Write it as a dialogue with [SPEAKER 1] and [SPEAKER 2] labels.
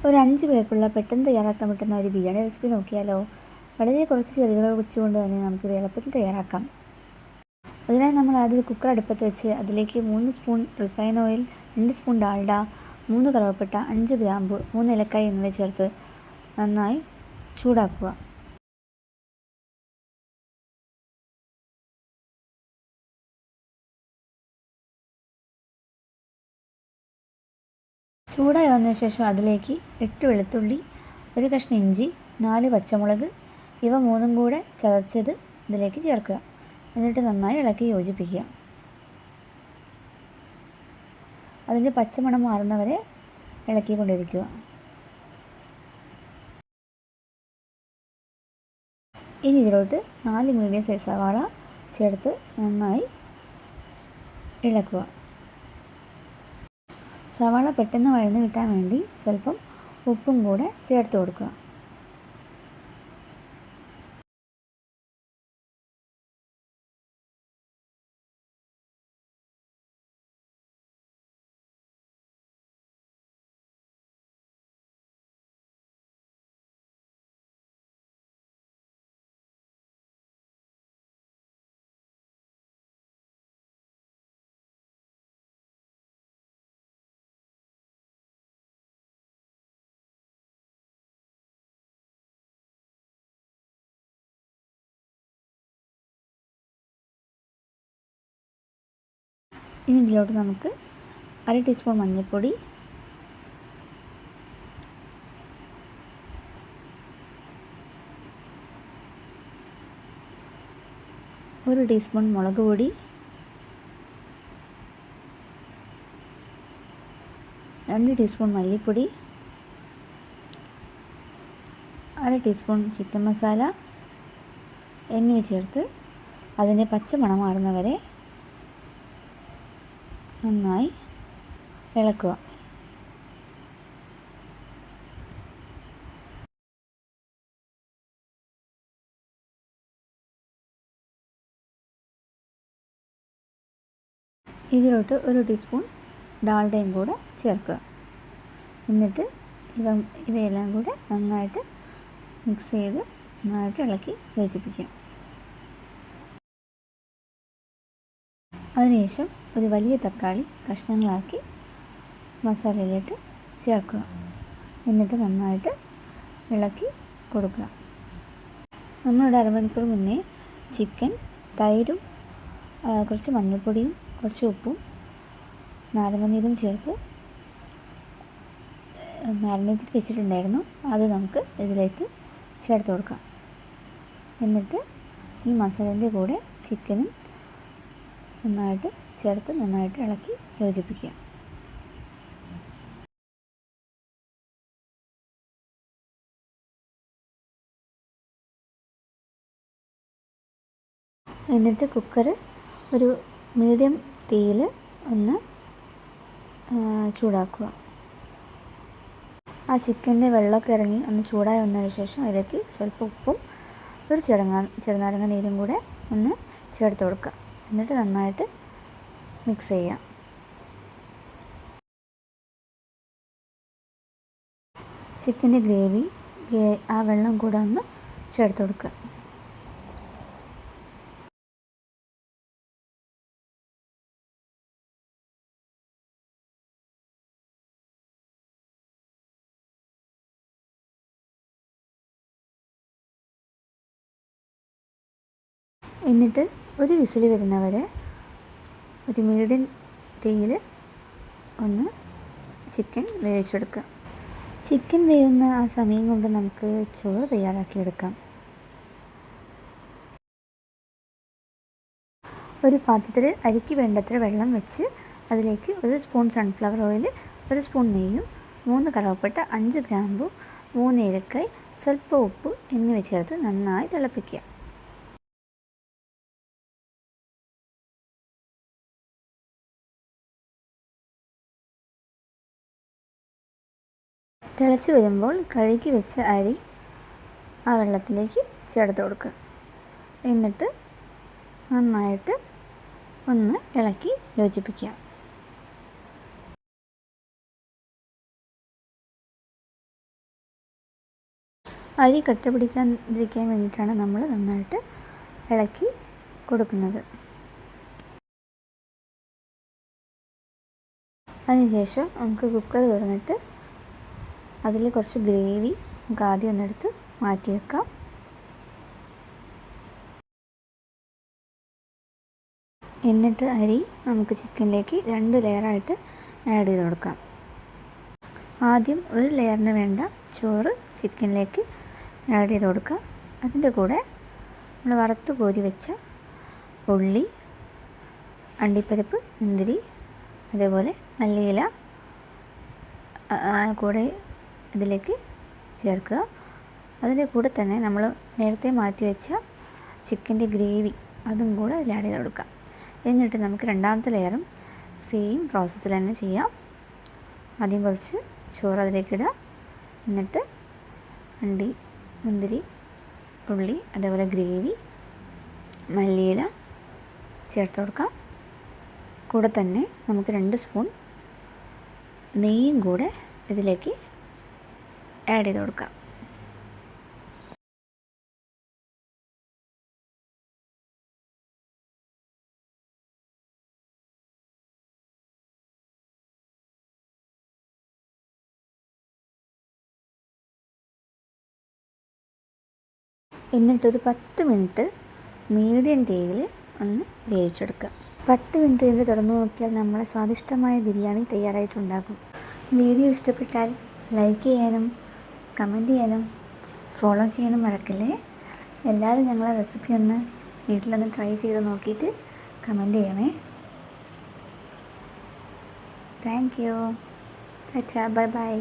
[SPEAKER 1] ഒരു 5 പേർക്കുള്ള പെട്ടെന്ന് തയ്യാറാക്കാൻ പറ്റുന്ന ഒരു ബിരിയാണി റെസിപ്പി നോക്കിയാലോ. വളരെ കുറച്ച് ചേരുവകൾ വെച്ചുകൊണ്ട് തന്നെ നമുക്കിത് എളുപ്പത്തിൽ തയ്യാറാക്കാം. അതിനായി നമ്മൾ ആദ്യം ഒരു കുക്കർ അടുപ്പത്ത് വെച്ച് അതിലേക്ക് 3 spoon refine oil, 2 spoon Dalda, 3 കറുവപ്പട്ട, 5 ഗ്രാമ്പു, 3 ഏലക്കായ് എന്നിവ ചേർത്ത് നന്നായി ചൂടാക്കുക. ചൂടായി വന്ന ശേഷം അതിലേക്ക് 8 വെളുത്തുള്ളി, 1 കഷ്ണം ഇഞ്ചി, 4 പച്ചമുളക് ഇവ 3 കൂടെ ചതച്ചത് ഇതിലേക്ക് ചേർക്കുക. എന്നിട്ട് നന്നായി ഇളക്കി യോജിപ്പിക്കുക. അതിൻ്റെ പച്ചമണം മാറുന്നവരെ ഇളക്കിക്കൊണ്ടിരിക്കുക. ഇനി ഇതിലോട്ട് 4 മീഡിയം സൈസ് സവാള ചേർത്ത് നന്നായി ഇളക്കുക. സവാള പെട്ടെന്ന് വഴന്ന് കിട്ടാൻ വേണ്ടി സ്വല്പം ഉപ്പും കൂടെ ചേർത്ത് കൊടുക്കുക. ഇനി ഇതിലോട്ട് നമുക്ക് 1/2 ടീസ്പൂൺ മഞ്ഞൾപ്പൊടി, 1 ടീസ്പൂൺ മുളക് പൊടി, 2 ടീസ്പൂൺ മല്ലിപ്പൊടി, 1/2 ടീസ്പൂൺ ചിക്കൻ മസാല എന്നിവ ചേർത്ത് അതിൻ്റെ പച്ചമണം മാറുന്നവരെ നന്നായി ഇളക്കുക. ഇതിലോട്ട് 1 ടീസ്പൂൺ ഡാൽഡയും കൂടെ ചേർക്കുക. എന്നിട്ട് ഇവയെല്ലാം കൂടെ നന്നായിട്ട് മിക്സ് ചെയ്ത് നന്നായിട്ട് ഇളക്കി യോജിപ്പിക്കുക. അതിനുശേഷം ഒരു വലിയ തക്കാളി കഷ്ണങ്ങളാക്കി മസാലയിലേക്ക് ചേർക്കുക. എന്നിട്ട് നന്നായിട്ട് ഇളക്കി കൊടുക്കുക. നമ്മളിവിടെ അരമണിക്കൂർ മുന്നേ ചിക്കൻ തൈരും കുറച്ച് മഞ്ഞൾപ്പൊടിയും കുറച്ച് ഉപ്പും നാരങ്ങനീരും ചേർത്ത് മാരിനേറ്റ് ചെയ്ത് വെച്ചിട്ടുണ്ടായിരുന്നു. അത് നമുക്ക് ഇതിലേക്ക് ചേർത്ത് കൊടുക്കാം. എന്നിട്ട് ഈ മസാലേൻ്റെ കൂടെ ചിക്കനും നന്നായിട്ട് ചേർത്ത് നന്നായിട്ട് ഇളക്കി യോജിപ്പിക്കുക. എന്നിട്ട് കുക്കർ ഒരു മീഡിയം തീയിൽ ഒന്ന് ചൂടാക്കുക. ആ ചിക്കൻ്റെ വെള്ളമൊക്കെ ഇറങ്ങി ഒന്ന് ചൂടായി വന്നതിന് ശേഷം അതിലേക്ക് സ്വല്പം ഉപ്പും ഒരു ചെറുനാരങ്ങ നീരും കൂടെ ഒന്ന് ചേർത്ത് കൊടുക്കുക. എന്നിട്ട് നന്നായിട്ട് മിക്സ് ചെയ്യാം. ചിക്കൻ്റെ ഗ്രേവി ആ വെള്ളം കൂടെ ഒന്ന് ചേർത്ത് കൊടുക്കുക. എന്നിട്ട് ഒരു വിസിൽ വരുന്നവരെ ഒരു മീഡിയം തീയിൽ ഒന്ന് ചിക്കൻ വേവിച്ചെടുക്കുക. ചിക്കൻ വേവുന്ന ആ സമയം കൊണ്ട് നമുക്ക് ചോറ് തയ്യാറാക്കിയെടുക്കാം. ഒരു പാത്രത്തിൽ അരിക്ക് വേണ്ടത്ര വെള്ളം വെച്ച് അതിലേക്ക് 1 സ്പൂൺ സൺഫ്ലവർ ഓയിൽ, 1 സ്പൂൺ നെയ്യും, 3 കറുവപ്പട്ട, 5 ഗ്രാമ്പു, 3 ഏലക്കായ്, സ്വല്പം ഉപ്പ് എന്നിവ ചേർത്ത് നന്നായി തിളപ്പിക്കുക. തിളച്ച് വരുമ്പോൾ കഴുകി വെച്ച അരി ആ വെള്ളത്തിലേക്ക് ചേർത്ത് കൊടുക്കുക. എന്നിട്ട് നന്നായിട്ട് ഒന്ന് ഇളക്കി യോജിപ്പിക്കുക. അരി കട്ട പിടിക്കാതിരിക്കാൻ വേണ്ടിയിട്ടാണ് നമ്മൾ നന്നായിട്ട് ഇളക്കി കൊടുക്കുന്നത്. അതിനുശേഷം നമുക്ക് കുക്കർ തുറന്നിട്ട് അതിൽ കുറച്ച് ഗ്രേവി നമുക്ക് ആദ്യം ഒന്നെടുത്ത് മാറ്റി വെക്കാം. എന്നിട്ട് അരി നമുക്ക് ചിക്കനിലേക്ക് 2 ലെയറായിട്ട് ആഡ് ചെയ്ത് കൊടുക്കാം. ആദ്യം ഒരു ലെയറിന് വേണ്ട ചോറ് ചിക്കനിലേക്ക് ആഡ് ചെയ്ത് കൊടുക്കാം. അതിൻ്റെ കൂടെ നമ്മൾ വറുത്ത് കോരി വെച്ച ഉള്ളി, അണ്ടിപ്പരിപ്പ്, മുന്തിരി, അതേപോലെ മല്ലിയില കൂടെ ഇതിലേക്ക് ചേർക്കുക. അതിൻ്റെ കൂടെ തന്നെ നമ്മൾ നേരത്തെ മാറ്റി വെച്ച ചിക്കൻ്റെ ഗ്രേവി അതും കൂടെ അതിൽ ആഡ് ചെയ്ത് കൊടുക്കാം. എന്നിട്ട് നമുക്ക് രണ്ടാമത്തെ ലെയറും സെയിം പ്രോസസ്സിൽ തന്നെ ചെയ്യാം. ആദ്യം കുറച്ച് ചോറ് അതിലേക്കിടുക. എന്നിട്ട് അണ്ടി, മുന്തിരി, ഉള്ളി, അതേപോലെ ഗ്രേവി, മല്ലിയില ചേർത്ത് കൊടുക്കാം. കൂടെ തന്നെ നമുക്ക് 2 സ്പൂൺ നെയ്യും കൂടെ ഇതിലേക്ക് ആഡ് ചെയ്ത് കൊടുക്കാം. എന്നിട്ടൊരു 10 മിനിറ്റ് മീഡിയം തീയിൽ ഒന്ന് വേവിച്ചെടുക്കുക. 10 മിനിറ്റ് കഴിഞ്ഞ് തുറന്നു നോക്കിയാൽ നമ്മളെ സ്വാദിഷ്ടമായ ബിരിയാണി തയ്യാറായിട്ടുണ്ടാകും. വീഡിയോ ഇഷ്ടപ്പെട്ടാൽ ലൈക്ക് ചെയ്യാനും കമൻറ്റ് ചെയ്യാനും ഫോളോ ചെയ്യാനും മറക്കല്ലേ. എല്ലാവരും ഞങ്ങളെ റെസിപ്പി ഒന്ന് വീട്ടിലൊന്ന് ട്രൈ ചെയ്ത് നോക്കിയിട്ട് കമൻറ്റ് ചെയ്യണേ. Thank you. Bye bye.